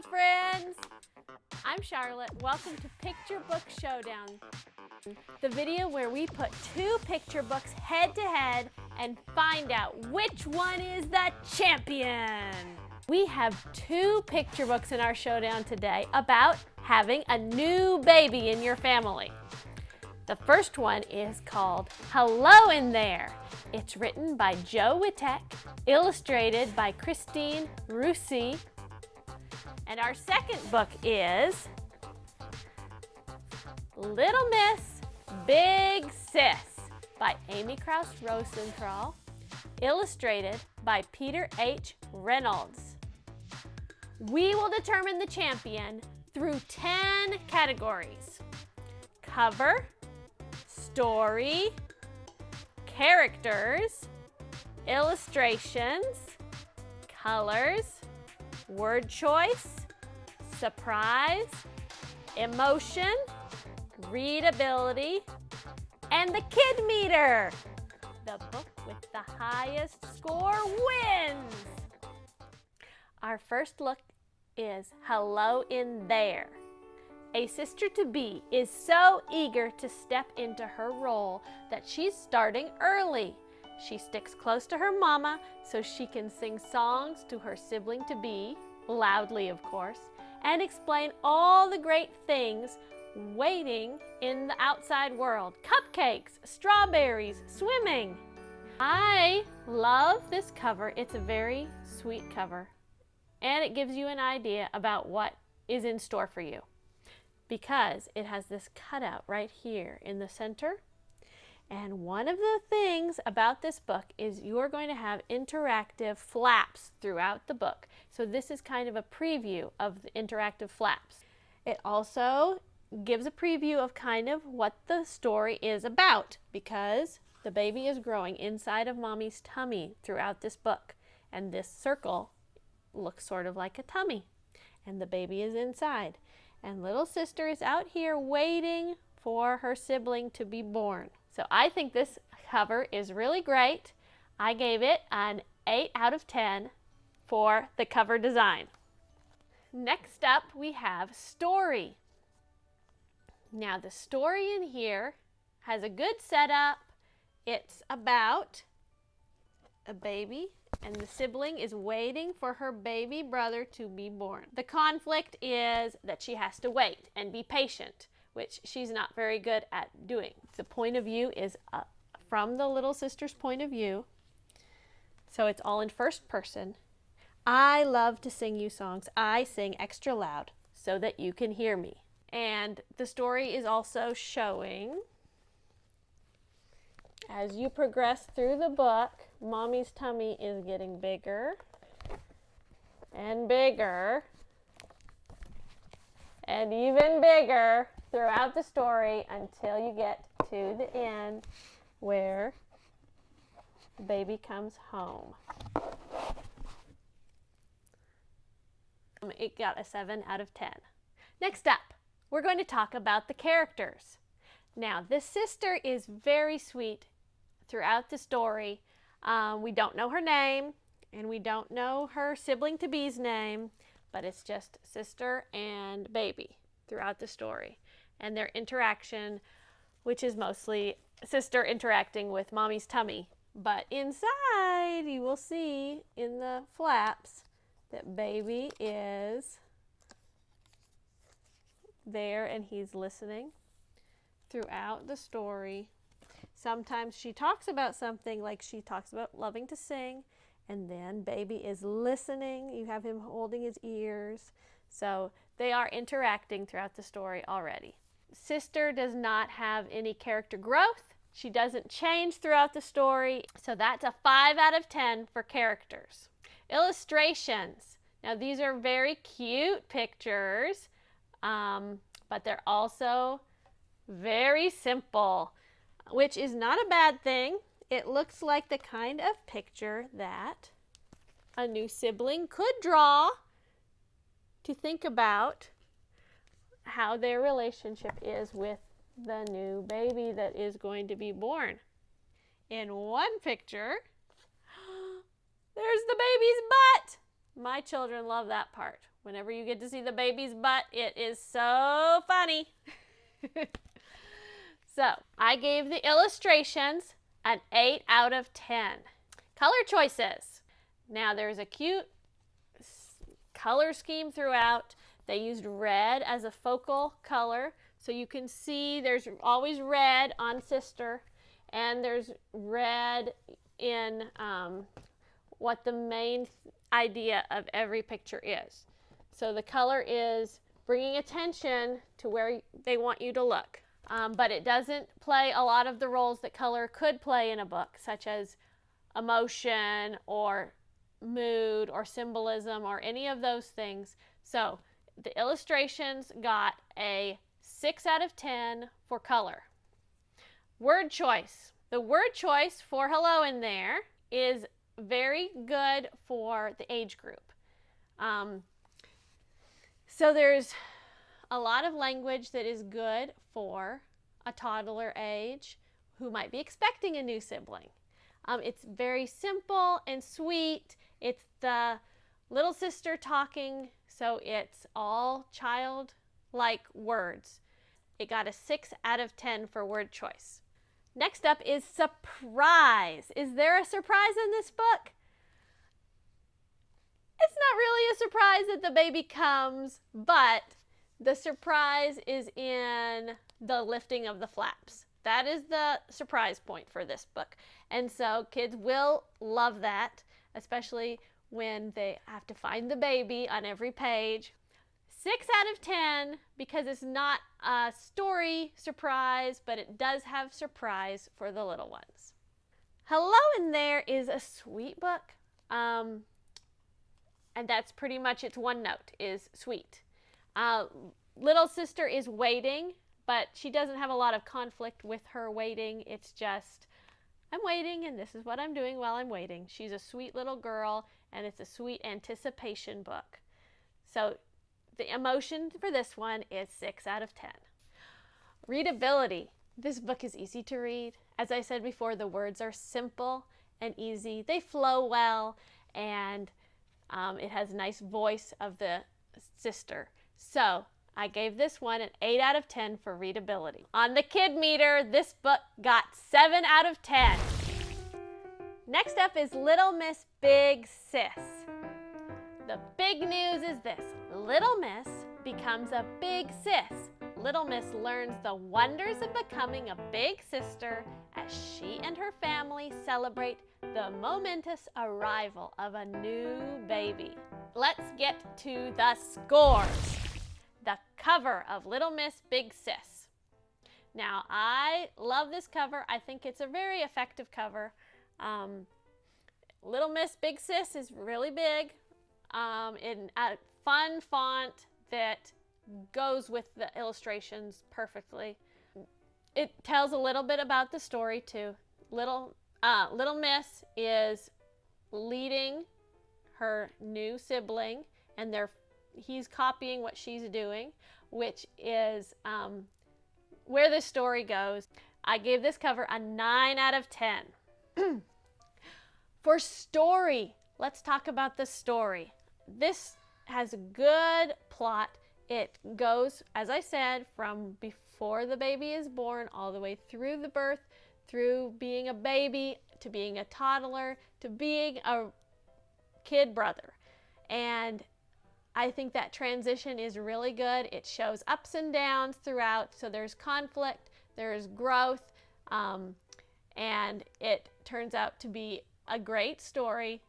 friends! I'm Charlotte. Welcome to Picture Book Showdown, the video where we put two picture books head to head and find out which one is the champion. We have two picture books in our showdown today about having a new baby in your family. The first one is called Hello in There. It's written by Jo Witek, illustrated by Christine Roussey. And our second book is Little Miss, Big Sis by Amy Krouse Rosenthal, illustrated by Peter H. Reynolds. We will determine the champion through 10 categories: cover, story, characters, illustrations, colors, word choice, surprise, emotion, readability, and the kid meter. The book with the highest score wins. Our first look is Hello in There. A sister-to-be is so eager to step into her role that she's starting early. She sticks close to her mama so she can sing songs to her sibling-to-be, loudly of course, and explain all the great things waiting in the outside world. Cupcakes, strawberries, swimming. I love this cover. It's a very sweet cover, and it gives you an idea about what is in store for you, because it has this cutout right here in the center. And one of the things about this book is you're going to have interactive flaps throughout the book. So this is kind of a preview of the interactive flaps. It also gives a preview of kind of what the story is about, because the baby is growing inside of mommy's tummy throughout this book. And this circle looks sort of like a tummy, and the baby is inside. And little sister is out here waiting for her sibling to be born. So I think this cover is really great. I gave it an 8 out of 10 for the cover design. Next up, we have story. Now the story in here has a good setup. It's about a baby, and the sibling is waiting for her baby brother to be born. The conflict is that she has to wait and be patient, which she's not very good at doing. The point of view is from the little sister's point of view, so it's all in first person. I love to sing you songs. I sing extra loud so that you can hear me. And the story is also showing, as you progress through the book, mommy's tummy is getting bigger and bigger and even bigger throughout the story until you get to the end where the baby comes home. It got a 7 out of 10. Next up, we're going to talk about the characters. Now, this sister is very sweet throughout the story. We don't know her name, and we don't know her sibling-to-be's name, but it's just sister and baby throughout the story. And their interaction, which is mostly sister interacting with mommy's tummy. But inside, you will see in the flaps that baby is there and he's listening throughout the story. Sometimes she talks about something, like she talks about loving to sing, and then baby is listening. You have him holding his ears. So they are interacting throughout the story already. Sister does not have any character growth. She doesn't change throughout the story. So that's a 5 out of 10 for characters. Illustrations. Now these are very cute pictures, but they're also very simple, which is not a bad thing. It looks like the kind of picture that a new sibling could draw to think about how their relationship is with the new baby that is going to be born. In one picture, there's the baby's butt. My children love that part. Whenever you get to see the baby's butt, it is so funny. So, I gave the illustrations an 8 out of 10. Color choices. Now, there's a cute color scheme throughout. They used red as a focal color. So you can see there's always red on sister, and there's red in what the main idea of every picture is. So the color is bringing attention to where they want you to look. But it doesn't play a lot of the roles that color could play in a book, such as emotion or mood or symbolism or any of those things. So the illustrations got a 6 out of 10 for color. Word choice. The word choice for hello in there is very good for the age group. So there's a lot of language that is good for a toddler age who might be expecting a new sibling. It's very simple and sweet. It's the little sister talking, so it's all child-like words. It got a 6 out of 10 for word choice. Next up is surprise. Is there a surprise in this book? It's not really a surprise that the baby comes, but the surprise is in the lifting of the flaps. That is the surprise point for this book. And so kids will love that, especially when they have to find the baby on every page. 6 out of 10 because it's not a story surprise, but it does have surprise for the little ones. Hello in there is a sweet book, and that's pretty much its one note, is sweet. Little sister is waiting, but she doesn't have a lot of conflict with her waiting. It's just, I'm waiting and this is what I'm doing while I'm waiting. She's a sweet little girl, and it's a sweet anticipation book. So the emotion for this one is 6 out of 10. Readability. This book is easy to read. As I said before, the words are simple and easy. They flow well, and it has a nice voice of the sister. So I gave this one an 8 out of 10 for readability. On the kid meter, this book got 7 out of 10. Next up is Little Miss Big Sis. The big news is this: Little Miss becomes a big sis. Little Miss learns the wonders of becoming a big sister as she and her family celebrate the momentous arrival of a new baby. Let's get to the scores. The cover of Little Miss Big Sis. Now, I love this cover. I think it's a very effective cover. Little Miss Big Sis is really big in a fun font that goes with the illustrations perfectly. It tells a little bit about the story too. Little Miss is leading her new sibling, and he's copying what she's doing, which is where the story goes. I gave this cover a 9 out of 10. For story, let's talk about the story. This has a good plot. It goes, as I said, from before the baby is born all the way through the birth, through being a baby, to being a toddler, to being a kid brother. And I think that transition is really good. It shows ups and downs throughout, so there's conflict, there's growth, and it turns out to be a great story.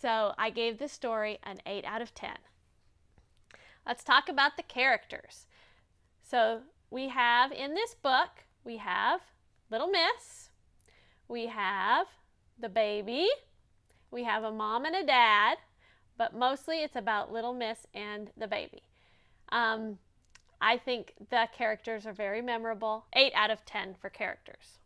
So I gave this story an 8 out of 10. Let's talk about the characters. So we have in this book, we have Little Miss, we have the baby, we have a mom and a dad, but mostly it's about Little Miss and the baby. I think the characters are very memorable. 8 out of 10 for characters.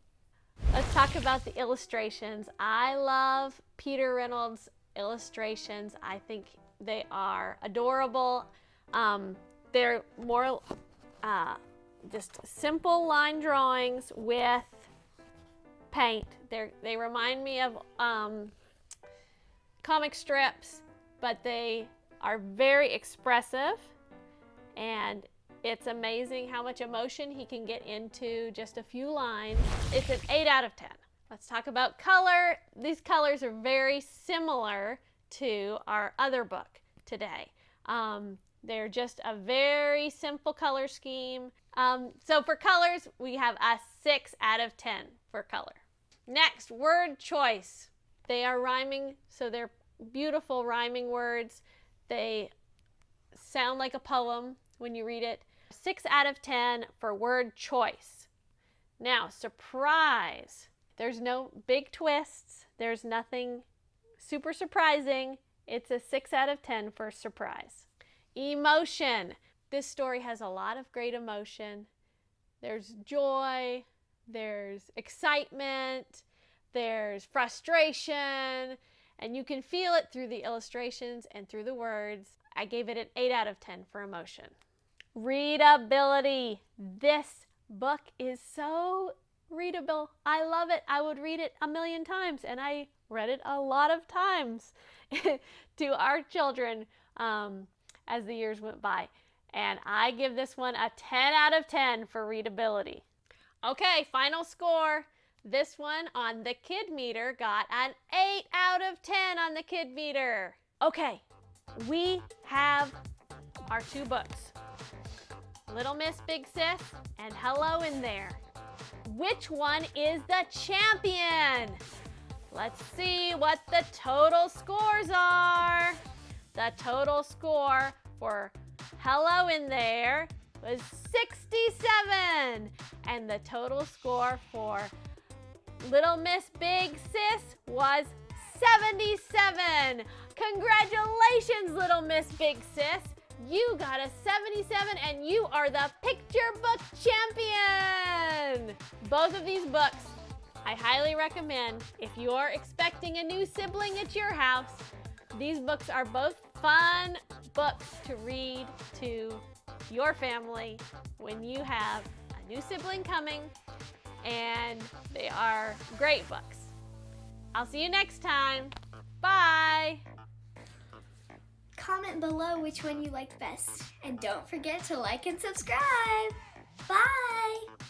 Let's talk about the illustrations. I love Peter Reynolds' illustrations. I think they are adorable. They're more just simple line drawings with paint. They remind me of comic strips, but they are very expressive, and it's amazing how much emotion he can get into just a few lines. It's an 8 out of 10. Let's talk about color. These colors are very similar to our other book today. They're just a very simple color scheme. So for colors, we have a 6 out of 10 for color. Next, word choice. They are rhyming, so they're beautiful rhyming words. They sound like a poem when you read it. 6 out of 10 for word choice. Now, surprise. There's no big twists. There's nothing super surprising. It's a 6 out of 10 for surprise. Emotion. This story has a lot of great emotion. There's joy, there's excitement, there's frustration, and you can feel it through the illustrations and through the words. I gave it an 8 out of 10 for emotion. Readability. This book is so readable. I love it. I would read it a million times, and I read it a lot of times to our children as the years went by. And I give this one a 10 out of 10 for readability. Okay, final score. This one on the kid meter got an 8 out of 10 on the kid meter. Okay, we have our 2 books, Little Miss Big Sis and Hello in There. Which one is the champion? Let's see what the total scores are. The total score for Hello in There was 67, and the total score for Little Miss Big Sis was 77. Congratulations, Little Miss Big Sis. You got a 77, and you are the Picture Book champion. Both of these books I highly recommend if you're expecting a new sibling at your house. These books are both fun books to read to your family when you have a new sibling coming, and they are great books. I'll see you next time. Bye! Comment below which one you liked best, and don't forget to like and subscribe. Bye!